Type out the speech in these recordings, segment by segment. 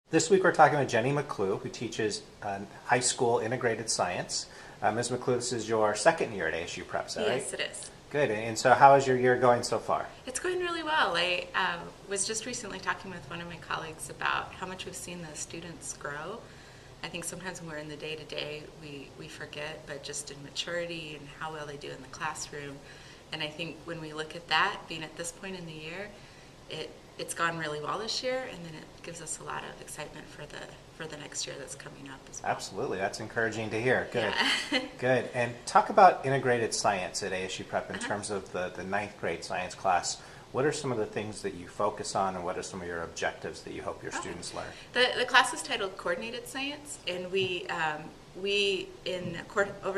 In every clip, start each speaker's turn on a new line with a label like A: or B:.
A: This week we're talking with Jeni McClue, who teaches high school integrated science. Ms. McClue, this is your second year at ASU Prep, is that right?
B: Yes, it is.
A: Good. And so how is your year going so far?
B: It's going really well. I was just recently talking with one of my colleagues about how much we've seen the students grow. I think sometimes when we're in the day-to-day, we forget, but just in maturity and how well they do in the classroom. And I think when we look at that, being at this point in the year, it's gone really well this year, and then it gives us a lot of excitement for the next year that's coming up as well.
A: Absolutely. That's encouraging to hear. Good.
B: Yeah.
A: Good. And talk about integrated science at ASU Prep in terms of the ninth grade science class. What are some of the things that you focus on, and what are some of your objectives that you hope your students learn?
B: The class is titled Coordinated Science, and over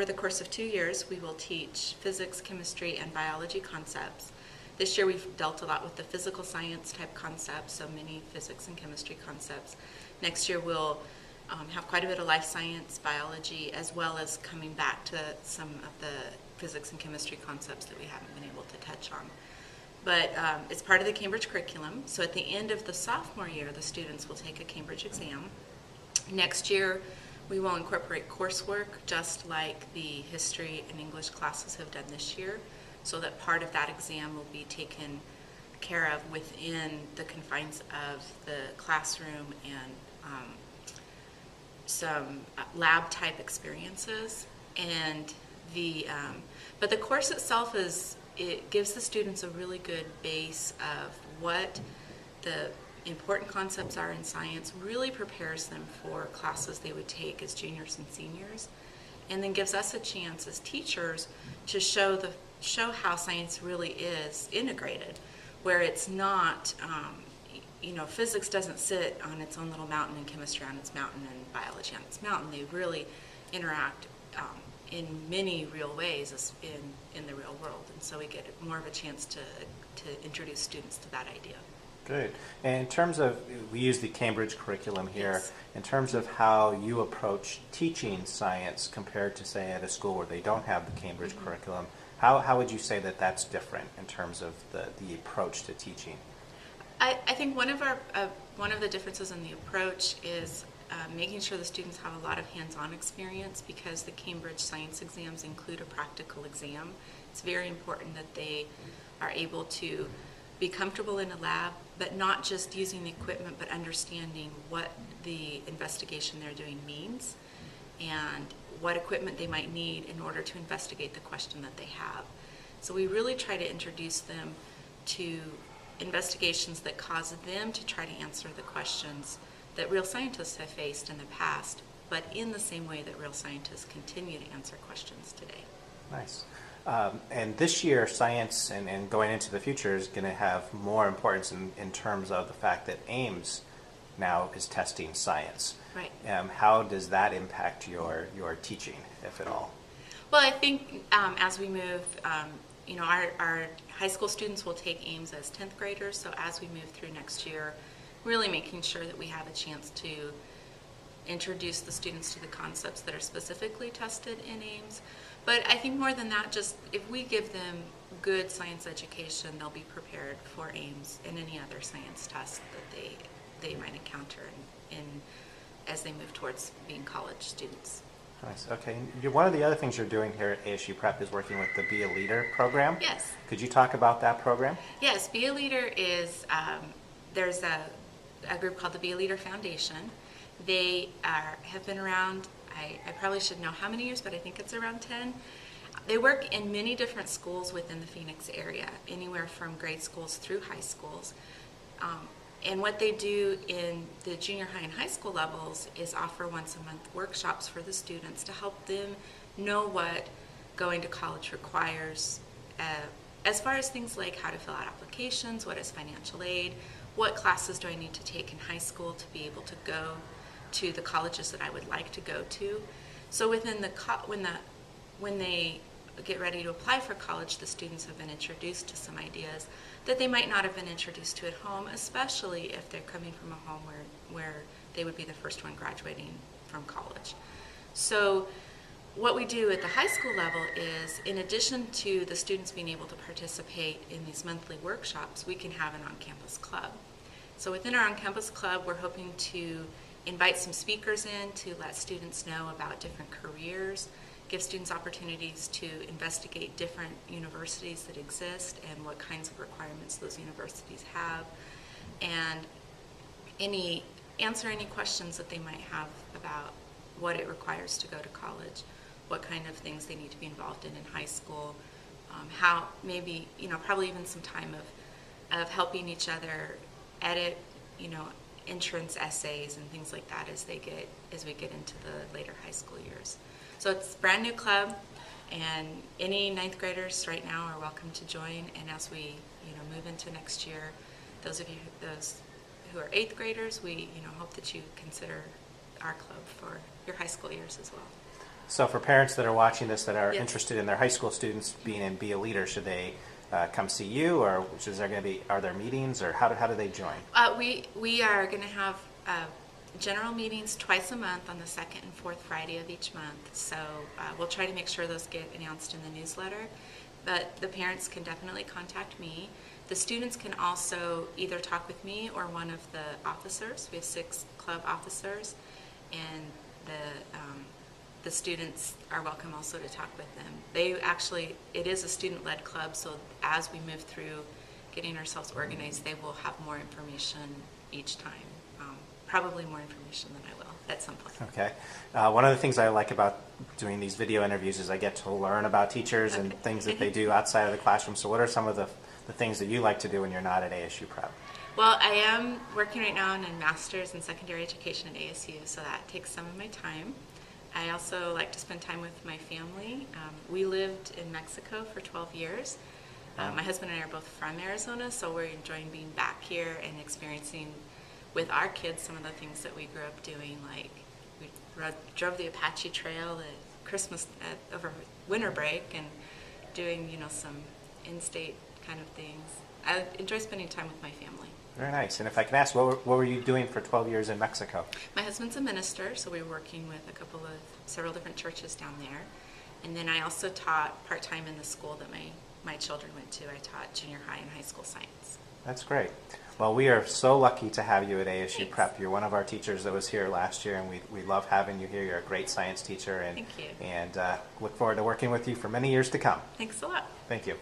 B: the course of 2 years, we will teach physics, chemistry, and biology concepts. This year we've dealt a lot with the physical science type concepts, so many physics and chemistry concepts. Next year we'll have quite a bit of life science, biology, as well as coming back to some of the physics and chemistry concepts that we haven't been able to touch on. But it's part of the Cambridge curriculum, so at the end of the sophomore year, the students will take a Cambridge exam. Next year, we will incorporate coursework just like the history and English classes have done this year, so that part of that exam will be taken care of within the confines of the classroom and some lab type experiences. And but the course itself it gives the students a really good base of what the important concepts are in science, really prepares them for classes they would take as juniors and seniors, and then gives us a chance as teachers to show how science really is integrated, where it's not, physics doesn't sit on its own little mountain and chemistry on its mountain and biology on its mountain. They really interact in many real ways in the real world, and so we get more of a chance to introduce students to that idea.
A: Good. And in terms of, we use the Cambridge curriculum here,
B: Yes.
A: in terms of how you approach teaching science compared to, say, at a school where they don't have the Cambridge curriculum, how would you say that that's different in terms of the approach to teaching?
B: I think one of the differences in the approach is making sure the students have a lot of hands-on experience, because the Cambridge science exams include a practical exam. It's very important that they are able to be comfortable in a lab, but not just using the equipment, but understanding what the investigation they're doing means and what equipment they might need in order to investigate the question that they have. So we really try to introduce them to investigations that cause them to try to answer the questions that real scientists have faced in the past, but in the same way that real scientists continue to answer questions today.
A: Nice. And this year, science and going into the future is going to have more importance in terms of the fact that Ames now is testing science.
B: Right.
A: How does that impact your teaching, if at all?
B: Well, I think as we move, our high school students will take Ames as 10th graders, so as we move through next year, really making sure that we have a chance to introduce the students to the concepts that are specifically tested in Ames. But I think more than that, just if we give them good science education, they'll be prepared for Ames and any other science test that they might encounter as they move towards being college students.
A: Nice. Okay. One of the other things you're doing here at ASU Prep is working with the Be a Leader program.
B: Yes.
A: Could you talk about that program?
B: Yes. Be a Leader is, there's a group called the Be a Leader Foundation. They have been around, I probably should know how many years, but I think it's around 10. They work in many different schools within the Phoenix area, anywhere from grade schools through high schools. And what they do in the junior high and high school levels is offer once a month workshops for the students to help them know what going to college requires, as far as things like how to fill out applications, what is financial aid, what classes do I need to take in high school to be able to go to the colleges that I would like to go to. So within when they get ready to apply for college, the students have been introduced to some ideas that they might not have been introduced to at home, especially if they're coming from a home where they would be the first one graduating from college. So what we do at the high school level is, in addition to the students being able to participate in these monthly workshops, we can have an on-campus club. So within our on-campus club, we're hoping to invite some speakers in to let students know about different careers, give students opportunities to investigate different universities that exist and what kinds of requirements those universities have, and answer any questions that they might have about what it requires to go to college, what kind of things they need to be involved in high school, how maybe, probably even some time of helping each other edit, entrance essays and things like that as we get into the later high school years. So it's a brand new club, and any ninth graders right now are welcome to join. And as we move into next year, those who are eighth graders, we hope that you consider our club for your high school years as well.
A: So for parents that are watching this that are
B: Yes.
A: interested in their high school students being in Be a Leader, should they come see you, or are there meetings, or how do they join?
B: We are going to have general meetings twice a month on the second and fourth Friday of each month. So we'll try to make sure those get announced in the newsletter. But the parents can definitely contact me. The students can also either talk with me or one of the officers. We have 6 club officers, and the students are welcome also to talk with them. It is a student-led club, so as we move through getting ourselves organized, they will have more information each time. Probably more information than I will at some point.
A: Okay. One of the things I like about doing these video interviews is I get to learn about teachers and things that they do outside of the classroom. So what are some of the things that you like to do when you're not at ASU Prep?
B: Well, I am working right now on a master's in secondary education at ASU, so that takes some of my time. I also like to spend time with my family. We lived in Mexico for 12 years. My husband and I are both from Arizona, so we're enjoying being back here and experiencing with our kids some of the things that we grew up doing, like we drove the Apache Trail at Christmas over winter break, and doing some in-state kind of things. I enjoy spending time with my family.
A: Very nice. And if I can ask, what were you doing for 12 years in Mexico?
B: My husband's a minister, so we were working with several different churches down there. And then I also taught part-time in the school that my children went to. I taught junior high and high school science.
A: That's great. Well, we are so lucky to have you at ASU
B: Thanks.
A: Prep. You're one of our teachers that was here last year, and we love having you here. You're a great science teacher, and
B: Thank you.
A: And look forward to working with you for many years to come.
B: Thanks a lot.
A: Thank you.